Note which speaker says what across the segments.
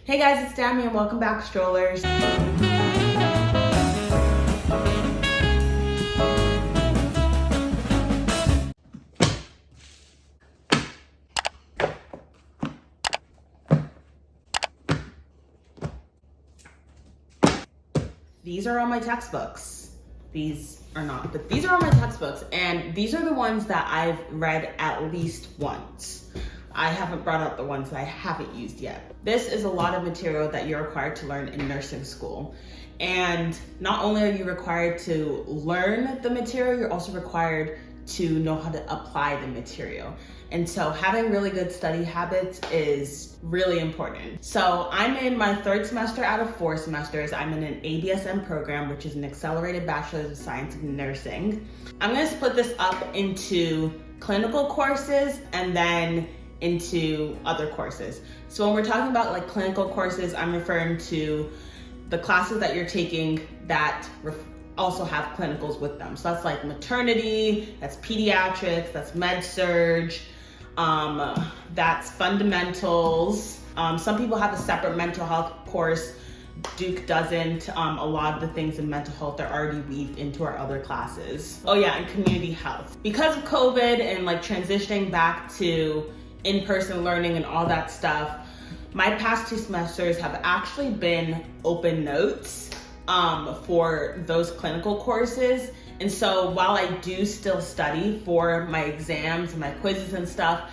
Speaker 1: Hey guys, it's Dami and welcome back, strollers. These are all my textbooks. These are not, but these are all my textbooks, and these are the ones that I've read at least once. I haven't brought up the ones that I haven't used yet. This is a lot of material that you're required to learn in nursing school. And not only are you required to learn the material, you're also required to know how to apply the material. And so having really good study habits is really important. So I'm in my third semester out of 4 semesters. I'm in an ABSN program, which is an Accelerated Bachelor's of Science in Nursing. I'm gonna split this up into clinical courses and then into other courses. So when we're talking about like clinical courses, I'm referring to the classes that you're taking that also have clinicals with them. So that's like maternity, that's pediatrics, that's med-surg, that's fundamentals. Some people have a separate mental health course. Duke doesn't. A lot of the things in mental health are already weaved into our other classes. Oh yeah, and community health. Because of COVID and like transitioning back to in-person learning and all that stuff, my past 2 semesters have actually been open notes for those clinical courses. And so while I do still study for my exams and my quizzes and stuff,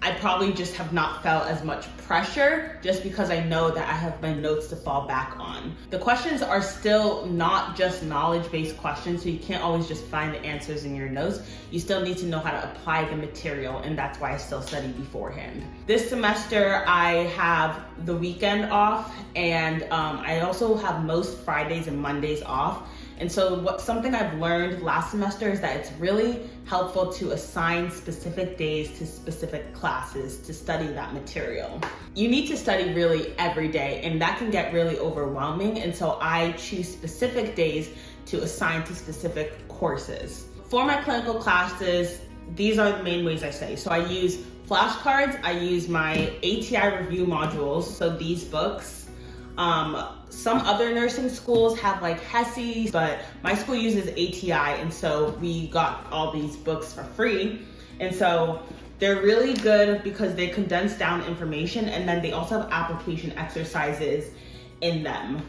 Speaker 1: I probably just have not felt as much pressure just because I know that I have my notes to fall back on. The questions are still not just knowledge-based questions, so you can't always just find the answers in your notes. You still need to know how to apply the material, and that's why I still study beforehand. This semester, I have the weekend off, and I also have most Fridays and Mondays off. And so something I've learned last semester is that it's really helpful to assign specific days to specific classes to study that material. You need to study really every day, and that can get really overwhelming. And so I choose specific days to assign to specific courses. For my clinical classes, these are the main ways I study. So I use flashcards, I use my ATI review modules, so these books. Some other nursing schools have like HESI, but my school uses ATI, and so we got all these books for free. And so they're really good because they condense down information, and then they also have application exercises in them.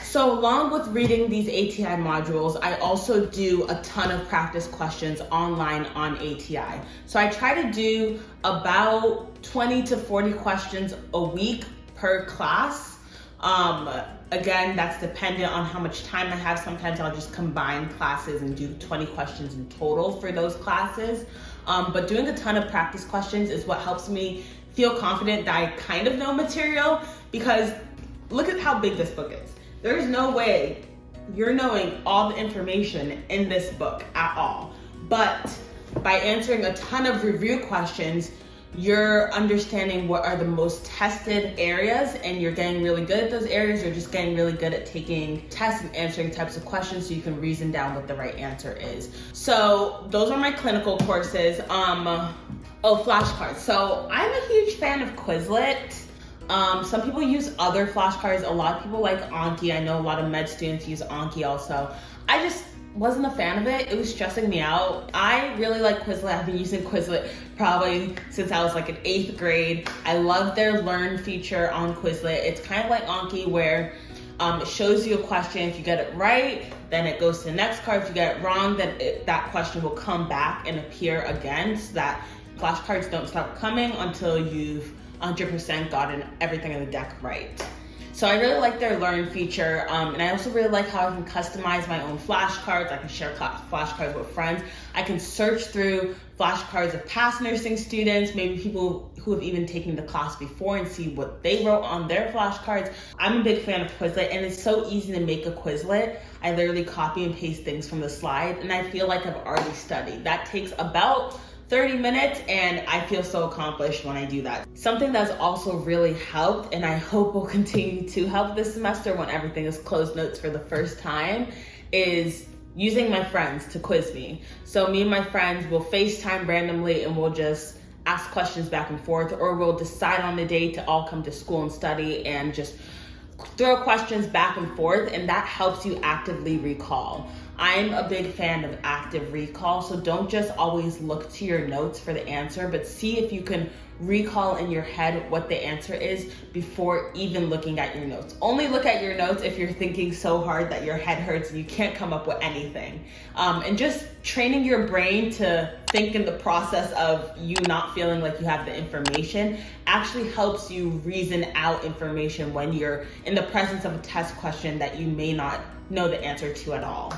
Speaker 1: So along with reading these ATI modules, I also do a ton of practice questions online on ATI. So I try to do about 20 to 40 questions a week per class. Again, that's dependent on how much time I have. Sometimes I'll just combine classes and do 20 questions in total for those classes. But doing a ton of practice questions is what helps me feel confident that I kind of know material, because look at how big this book is. There's no way you're knowing all the information in this book at all. But by answering a ton of review questions, you're understanding what are the most tested areas, and you're getting really good at those areas. You're just getting really good at taking tests and answering types of questions so you can reason down what the right answer is. So those are my clinical courses. Flashcards. So I'm a huge fan of Quizlet. Some people use other flashcards. A lot of people like Anki. I know a lot of med students use Anki also. I just wasn't a fan of it. It was stressing me out. I really like Quizlet. I've been using Quizlet probably since I was like in 8th grade. I love their learn feature on Quizlet. It's kind of like Anki, where it shows you a question. If you get it right, then it goes to the next card. If you get it wrong, then that question will come back and appear again, so that flashcards don't stop coming until you've 100% gotten everything in the deck right. So I really like their learn feature, and I also really like how I can customize my own flashcards. I can share flashcards with friends. I can search through flashcards of past nursing students, maybe people who have even taken the class before, and see what they wrote on their flashcards. I'm a big fan of Quizlet, and it's so easy to make a Quizlet. I literally copy and paste things from the slide, and I feel like I've already studied. That takes about 30 minutes, and I feel so accomplished when I do that. Something that's also really helped, and I hope will continue to help this semester when everything is closed notes for the first time, is using my friends to quiz me. So me and my friends will FaceTime randomly, and we'll just ask questions back and forth, or we'll decide on the day to all come to school and study and just throw questions back and forth, and that helps you actively recall. I'm a big fan of active recall, so don't just always look to your notes for the answer, but see if you can recall in your head what the answer is before even looking at your notes. Only look at your notes if you're thinking so hard that your head hurts and you can't come up with anything. And just training your brain to think in the process of you not feeling like you have the information actually helps you reason out information when you're in the presence of a test question that you may not know the answer to at all.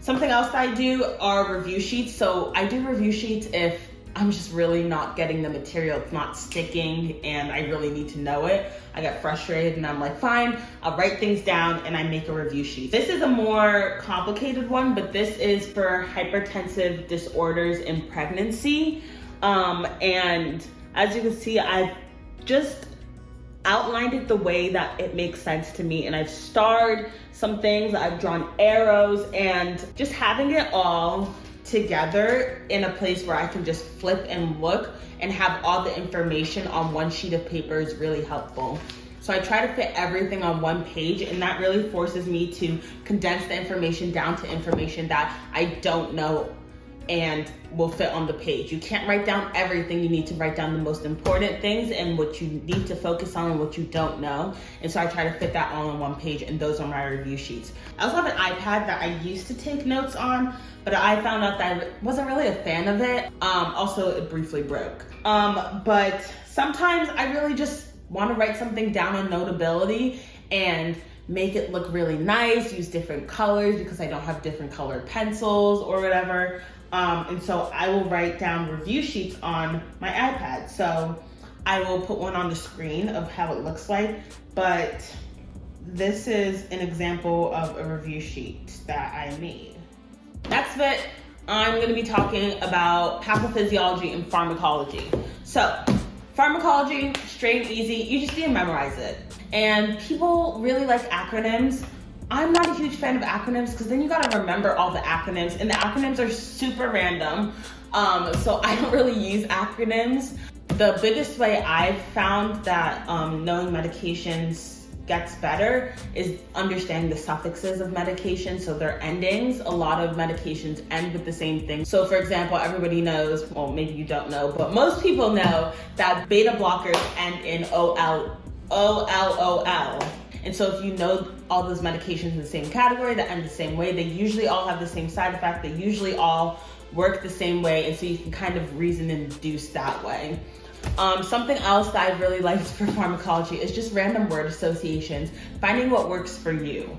Speaker 1: Something else that I do are review sheets. So I do review sheets if I'm just really not getting the material, it's not sticking, and I really need to know it. I get frustrated and I'm like, fine, I'll write things down and I make a review sheet. This is a more complicated one, but this is for hypertensive disorders in pregnancy. And as you can see, I've just outlined it the way that it makes sense to me, and I've starred some things, I've drawn arrows, and just having it all together in a place where I can just flip and look and have all the information on one sheet of paper is really helpful. So I try to fit everything on one page, and that really forces me to condense the information down to information that I don't know and will fit on the page. You can't write down everything. You need to write down the most important things and what you need to focus on and what you don't know. And so I try to fit that all on one page, and those are my review sheets. I also have an iPad that I used to take notes on, but I found out that I wasn't really a fan of it. Also, it briefly broke. But sometimes I really just want to write something down on Notability and make it look really nice, use different colors because I don't have different colored pencils or whatever. And so I will write down review sheets on my iPad. So I will put one on the screen of how it looks like, but this is an example of a review sheet that I made. Next bit, I'm going to be talking about pathophysiology and pharmacology. So pharmacology, straight and easy, you just need to memorize it. And people really like acronyms. I'm not a huge fan of acronyms because then you gotta remember all the acronyms, and the acronyms are super random. So I don't really use acronyms. The biggest way I've found that knowing medications gets better is understanding the suffixes of medications, so their endings. A lot of medications end with the same thing. So for example, everybody knows, well maybe you don't know, but most people know that beta blockers end in OLOL. And so if you know all those medications in the same category that end the same way, they usually all have the same side effect, they usually all work the same way, and so you can kind of reason and deduce that way. Something else that I really liked for pharmacology is just random word associations, finding what works for you.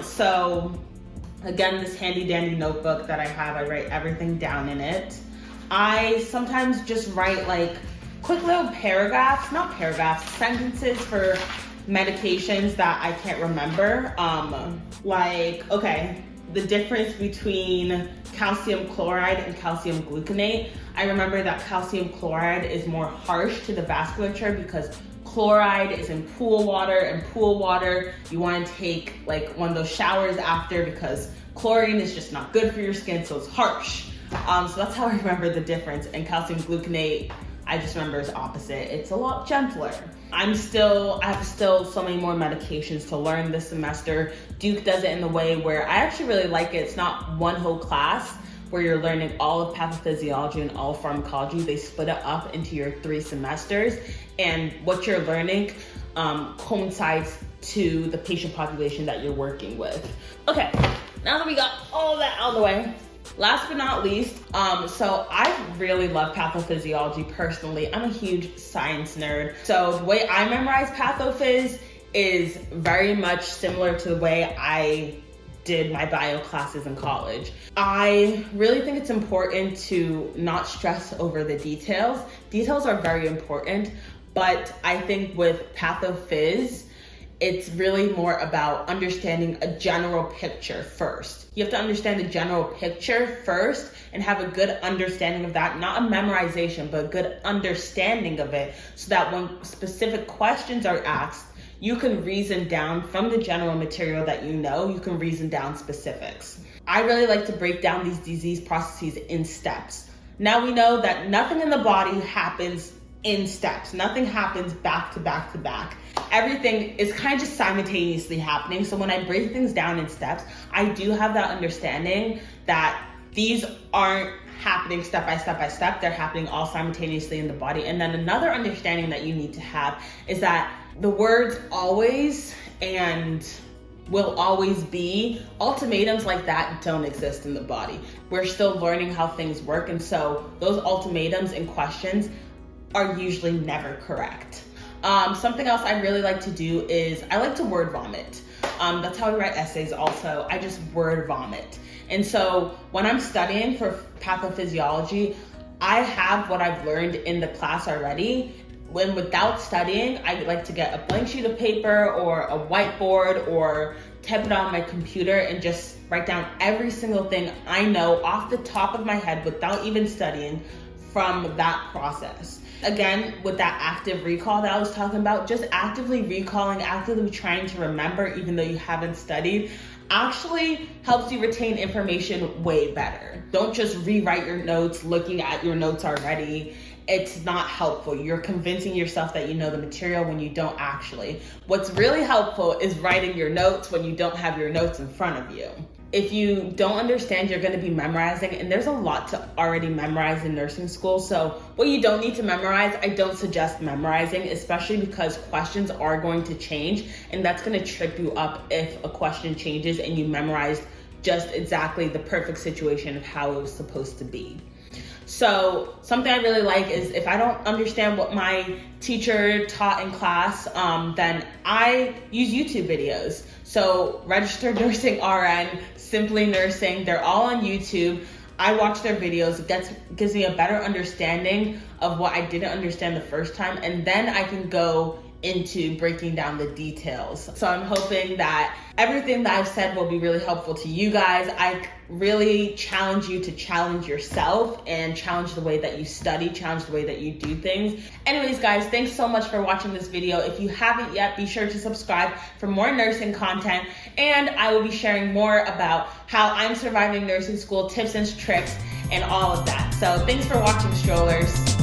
Speaker 1: So again, this handy dandy notebook that I have, I write everything down in it. I sometimes just write like quick little paragraphs, not paragraphs, sentences for medications that I can't remember. Like, okay, the difference between calcium chloride and calcium gluconate. I remember that calcium chloride is more harsh to the vasculature because chloride is in pool water, and pool water you want to take like one of those showers after because chlorine is just not good for your skin, so it's harsh. So that's how I remember the difference. And calcium gluconate, I just remember is opposite. It's a lot gentler. I have still so many more medications to learn this semester. Duke does it in the way where I actually really like it. It's not one whole class where you're learning all of pathophysiology and all of pharmacology. They split it up into your 3 semesters, and what you're learning coincides to the patient population that you're working with. Okay, now that we got all that out of the way, last but not least, so I really love pathophysiology personally. I'm a huge science nerd. So the way I memorize pathophys is very much similar to the way I did my bio classes in college. I really think it's important to not stress over the details. Details are very important, but I think with pathophys, it's really more about understanding a general picture first. You have to understand the general picture first and have a good understanding of that, not a memorization, but a good understanding of it, so that when specific questions are asked, you can reason down from the general material that you know, you can reason down specifics. I really like to break down these disease processes in steps. Now we know that nothing in the body happens in steps. Nothing happens back to back to back. Everything is kind of just simultaneously happening. So when I break things down in steps, I do have that understanding that these aren't happening step by step by step. They're happening all simultaneously in the body. And then another understanding that you need to have is that the words always and will always be, ultimatums like that don't exist in the body. We're still learning how things work. And so those ultimatums and questions are usually never correct. Something else I really like to do is I like to word vomit. That's how I write essays also. I just word vomit. And so when I'm studying for pathophysiology, I have what I've learned in the class already. When without studying, I like to get a blank sheet of paper or a whiteboard or type it on my computer and just write down every single thing I know off the top of my head without even studying from that process. Again, with that active recall that I was talking about, just actively recalling, actively trying to remember even though you haven't studied, actually helps you retain information way better. Don't just rewrite your notes looking at your notes already. It's not helpful. You're convincing yourself that you know the material when you don't actually. What's really helpful is writing your notes when you don't have your notes in front of you. If you don't understand, you're going to be memorizing, and there's a lot to already memorize in nursing school. So what you don't need to memorize, I don't suggest memorizing, especially because questions are going to change, and that's going to trip you up if a question changes and you memorized just exactly the perfect situation of how it was supposed to be. So something I really like is if I don't understand what my teacher taught in class, then I use YouTube videos. So Registered Nursing RN, Simply Nursing, they're all on YouTube. I watch their videos. It gives me a better understanding of what I didn't understand the first time, and then I can go into breaking down the details. So I'm hoping that everything that I've said will be really helpful to you guys. I really challenge you to challenge yourself and challenge the way that you study, challenge the way that you do things. Anyways, guys, thanks so much for watching this video. If you haven't yet, be sure to subscribe for more nursing content, and I will be sharing more about how I'm surviving nursing school, tips and tricks, and all of that. So thanks for watching, strollers.